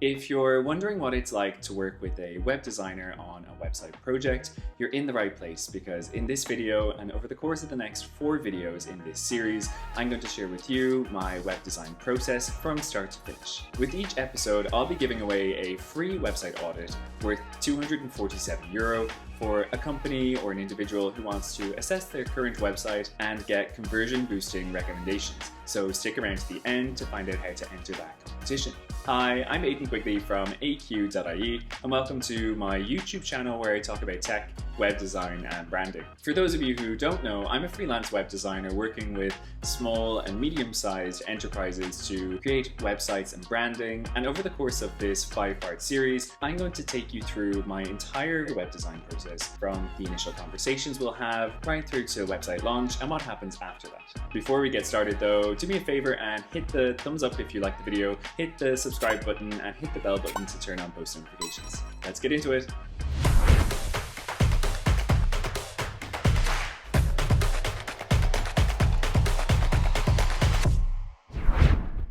If you're wondering what it's like to work with a web designer on a website project, you're in the right place, because in this video and over the course of the next 4 videos in this series, I'm going to share with you my web design process from start to finish. With each episode, I'll be giving away a free website audit worth €247 for a company or an individual who wants to assess their current website and get conversion boosting recommendations. So stick around to the end to find out how to enter that competition. Hi, I'm Aidan Quigley from aq.ie and welcome to my YouTube channel where I talk about tech, web design and branding. For those of you who don't know, I'm a freelance web designer working with small and medium-sized enterprises to create websites and branding, and over the course of this 5-part series, I'm going to take you through my entire web design process, from the initial conversations we'll have right through to website launch and what happens after that. Before we get started though, do me a favor and hit the thumbs up if you like the video, hit the subscribe button and hit the bell button to turn on post notifications. Let's get into it.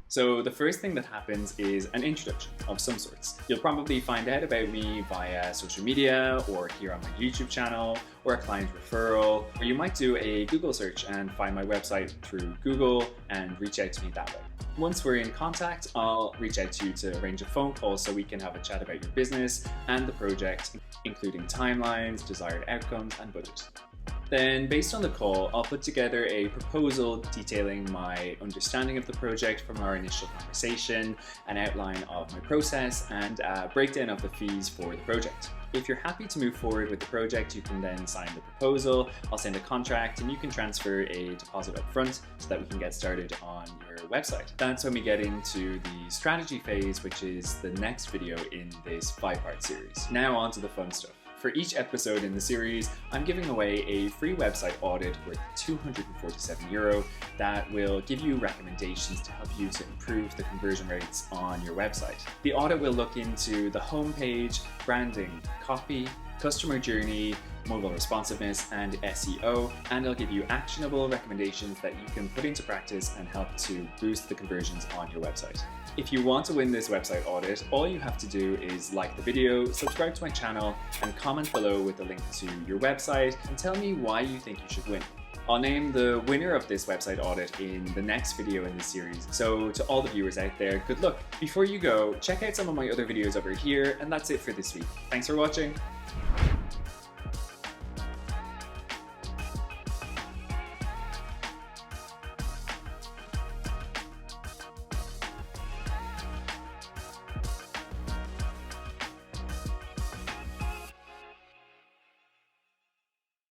So the first thing that happens is an introduction of some sorts. You'll probably find out about me via social media or here on my YouTube channel or a client referral, or you might do a Google search and find my website through Google and reach out to me that way. Once we're in contact, I'll reach out to you to arrange a phone call so we can have a chat about your business and the project, including timelines, desired outcomes, and budget. Then, based on the call, I'll put together a proposal detailing my understanding of the project from our initial conversation, an outline of my process, and a breakdown of the fees for the project. If you're happy to move forward with the project, you can then sign the proposal, I'll send a contract, and you can transfer a deposit up front so that we can get started on your website. That's when we get into the strategy phase, which is the next video in this 5-part series. Now on to the fun stuff. For each episode in the series, I'm giving away a free website audit worth €247 that will give you recommendations to help you to improve the conversion rates on your website. The audit will look into the homepage, branding, copy, customer journey, mobile responsiveness, and SEO, and I'll give you actionable recommendations that you can put into practice and help to boost the conversions on your website. If you want to win this website audit, all you have to do is like the video, subscribe to my channel, and comment below with a link to your website and tell me why you think you should win. I'll name the winner of this website audit in the next video in this series, so to all the viewers out there, good luck. Before you go, check out some of my other videos over here, and that's it for this week. Thanks for watching.